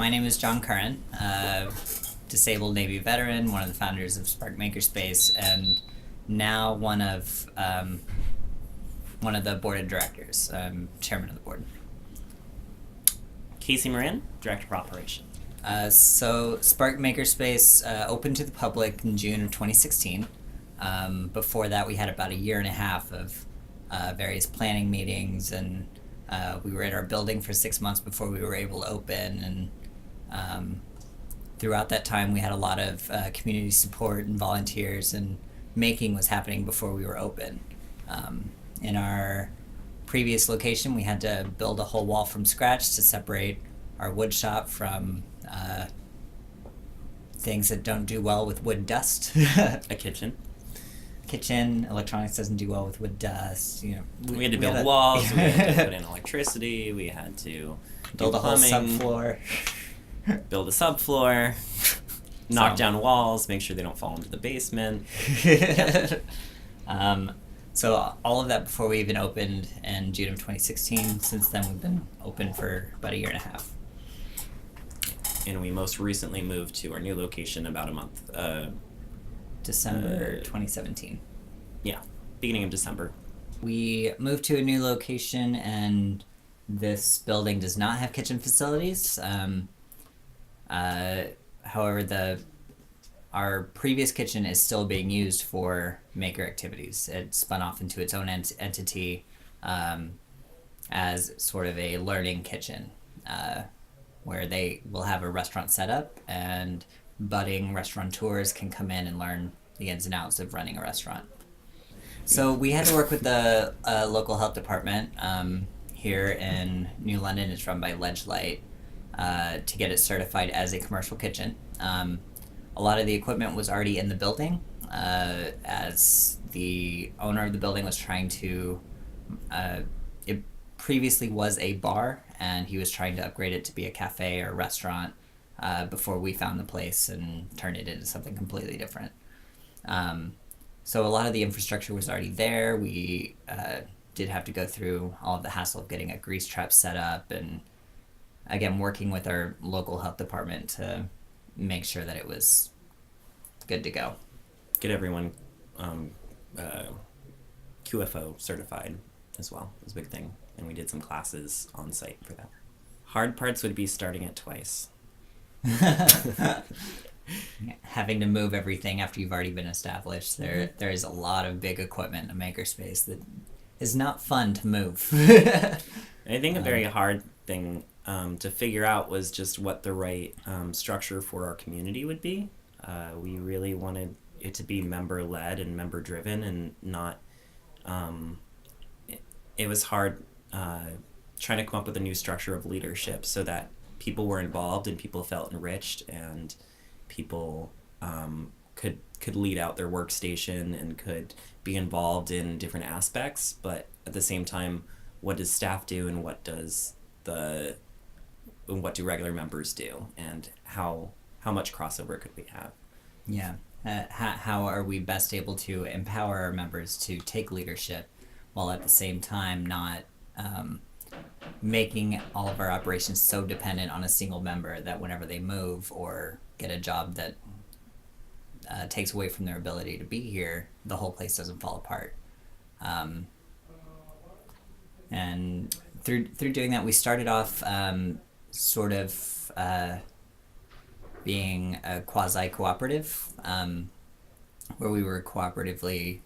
my name is John Curran, disabled Navy veteran, one of the founders of Spark Makerspace, and now one of the board of directors. I'm chairman of the board. Casey Moran, Director of Operations. So Spark Makerspace opened to the public in June of 2016. Before that, we had about a year and a half of various planning meetings, and we were in our building for 6 months before we were able to open. And throughout that time, we had a lot of community support and volunteers, and making was happening before we were open. In our previous location, we had to build a whole wall from scratch to separate our wood shop from things that don't do well with wood dust. A kitchen. Electronics doesn't do well with wood dust. We had to build walls, we had to put in electricity, we had to build a whole subfloor. Build a subfloor, knock down walls, make sure they don't fall into the basement. So all of that before we even opened in June of 2016. Since then, we've been open for about a year and a half. And we most recently moved to our new location about a month. December 2017. Yeah, beginning of December. We moved to a new location, and this building does not have kitchen facilities. However, our previous kitchen is still being used for maker activities. It spun off into its own entity as sort of a learning kitchen, where they will have a restaurant set up, and budding restaurateurs can come in and learn the ins and outs of running a restaurant. So we had to work with the local health department here in New London. It's run by Ledgelight to get it certified as a commercial kitchen. A lot of the equipment was already in the building, as the owner of the building was trying to, it previously was a bar, and he was trying to upgrade it to be a cafe or a restaurant before we found the place and turned it into something completely different. So a lot of the infrastructure was already there. We did have to go through all of the hassle of getting a grease trap set up, and again, working with our local health department to make sure that it was good to go. Get everyone QFO certified as well is a big thing, and we did some classes on site for that. Hard parts would be starting it twice. Having to move everything after you've already been established. There is a lot of big equipment in a makerspace that is not fun to move. I think a very hard thing to figure out was just what the right structure for our community would be. We really wanted it to be member-led and member-driven, and not... It was hard trying to come up with a new structure of leadership so that people were involved and people felt enriched, and people could lead out their workstation and could be involved in different aspects. But at the same time, what does staff do, and what do regular members do, and how much crossover could we have? Yeah. How are we best able to empower our members to take leadership while at the same time not making all of our operations so dependent on a single member that whenever they move or get a job that takes away from their ability to be here, the whole place doesn't fall apart. And through doing that, we started off sort of being a quasi-cooperative, where we were cooperatively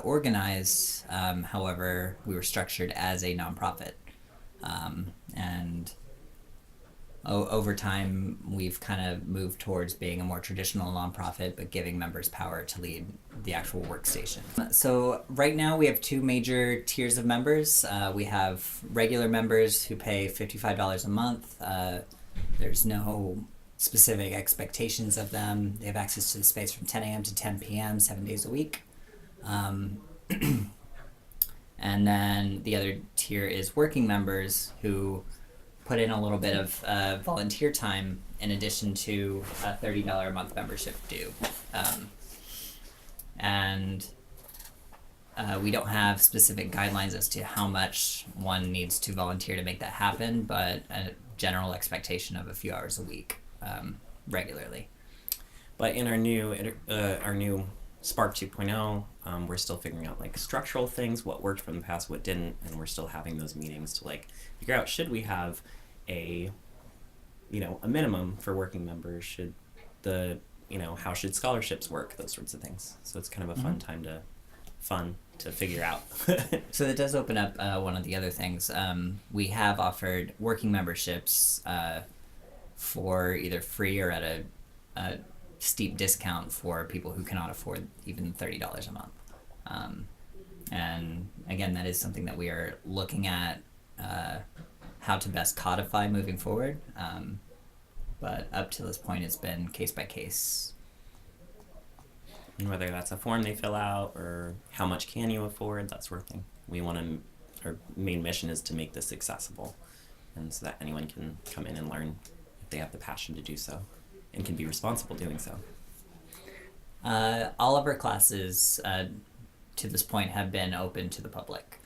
organized. However, we were structured as a nonprofit. And over time, we've kind of moved towards being a more traditional nonprofit, but giving members power to lead the actual workstation. So right now we have two major tiers of members. We have regular members who pay $55 a month. There's no specific expectations of them. They have access to the space from 10 a.m. to 10 p.m., 7 days a week. And then the other tier is working members who put in a little bit of volunteer time in addition to a $30 a month membership due. And we don't have specific guidelines as to how much one needs to volunteer to make that happen, but general expectation of a few hours a week regularly. But in our new Spark 2.0, we're still figuring out like structural things, what worked from the past, what didn't, and we're still having those meetings to like figure out, should we have a minimum for working members? Should how should scholarships work? Those sorts of things. So it's kind of a fun to figure out. So that does open up one of the other things. We have offered working memberships for either free or at a steep discount for people who cannot afford even $30 a month. And again, that is something that we are looking at how to best codify moving forward. But up to this point, it's been case by case. And whether that's a form they fill out or how much can you afford, that sort of thing. Our main mission is to make this accessible, and so that anyone can come in and learn if they have the passion to do so and can be responsible doing so. All of our classes to this point have been open to the public.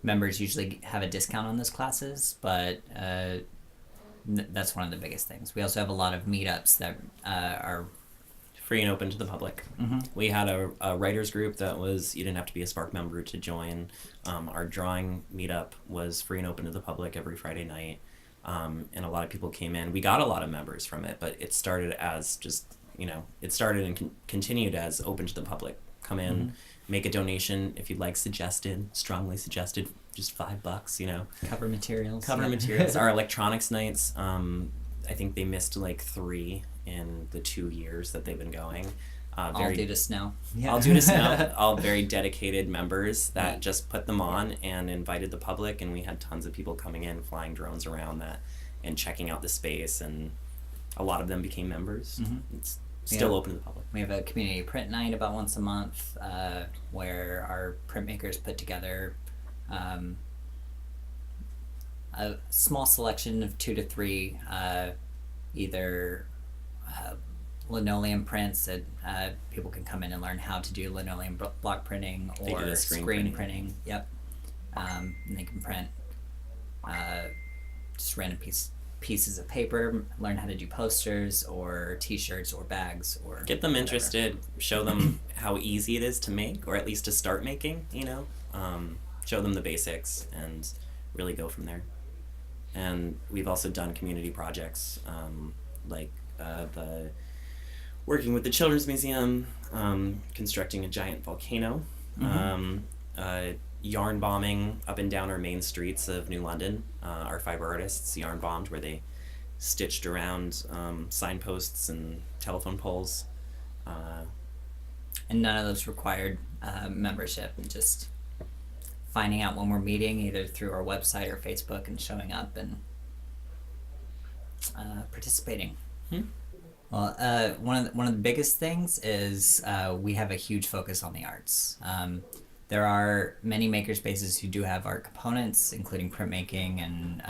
Members usually have a discount on those classes, but that's one of the biggest things. We also have a lot of meetups that are free and open to the public. Mm-hmm. We had a writers group that you didn't have to be a Spark member to join. Our drawing meetup was free and open to the public every Friday night. And a lot of people came in. We got a lot of members from it, but it started as it started and continued as open to the public. Come in, make a donation if you'd like, strongly suggested, just $5, cover materials. Materials. Our electronics nights, I think they missed like 3 in the 2 years that they've been going. All due to snow. Yeah. All due to snow. All very dedicated members that just put them on and invited the public, and we had tons of people coming in, flying drones around that, and checking out the space, and a lot of them became members. It's still open to the public. We have a community print night about once a month where our printmakers put together a small selection of 2 to 3 either linoleum prints that people can come in and learn how to do linoleum block printing or screen printing. Yep. And they can print just random pieces of paper, learn how to do posters or t-shirts or bags, or get them interested, show them how easy it is to make, or at least to start making, show them the basics and really go from there. And we've also done community projects, like working with the Children's Museum, constructing a giant volcano, yarn bombing up and down our main streets of New London. Our fiber artists yarn bombed where they stitched around signposts and telephone poles. And none of those required membership, just finding out when we're meeting either through our website or Facebook and showing up and participating. Well, one of the biggest things is we have a huge focus on the arts. There are many makerspaces who do have art components, including printmaking and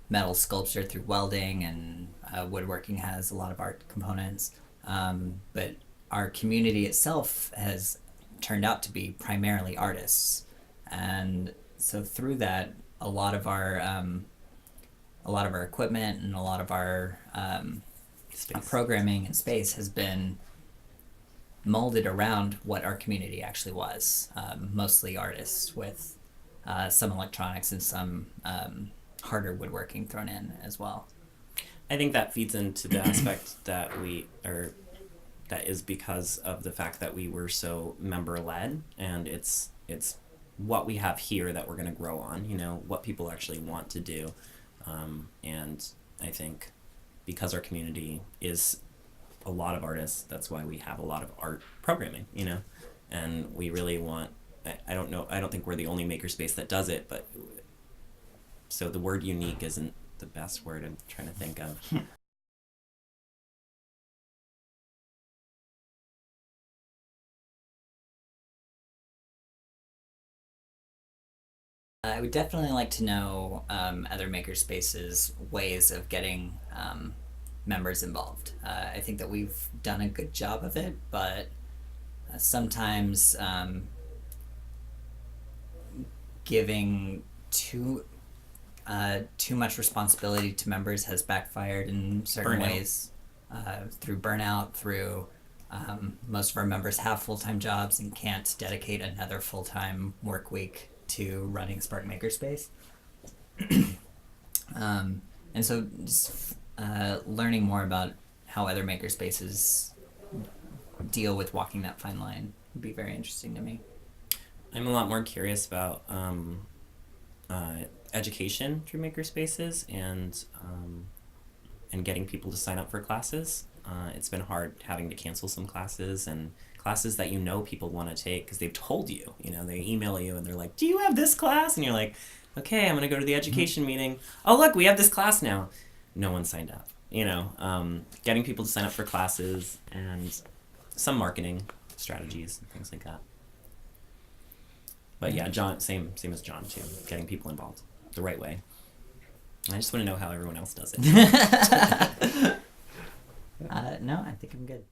metal sculpture through welding, and woodworking has a lot of art components. But our community itself has turned out to be primarily artists, and so through that, a lot of our equipment and a lot of our programming and space has been molded around what our community actually was. Mostly artists with some electronics and some harder woodworking thrown in as well. I think that feeds into the aspect that that is because of the fact that we were so member-led, and it's what we have here that we're going to grow on, what people actually want to do. And I think because our community is a lot of artists, that's why we have a lot of art programming, and we really want, I don't think we're the only makerspace that does it, but so the word unique isn't the best word I'm trying to think of. I would definitely like to know other makerspaces' ways of getting members involved. I think that we've done a good job of it, but giving too much responsibility to members has backfired in certain Burnout. ways, through burnout, through most of our members have full-time jobs and can't dedicate another full-time work week to running Spark Makerspace. And so just learning more about how other makerspaces deal with walking that fine line would be very interesting to me. I'm a lot more curious about education through makerspaces and getting people to sign up for classes. It's been hard having to cancel some classes and classes that people want to take because they've told you. They email you and they're like, "Do you have this class?" And you're like, "Okay, I'm gonna go to the education meeting. Oh, look, we have this class now." No one signed up. Getting people to sign up for classes and some marketing strategies and things like that. But yeah, John, same as John too. Getting people involved the right way. I just want to know how everyone else does it. No, I think I'm good.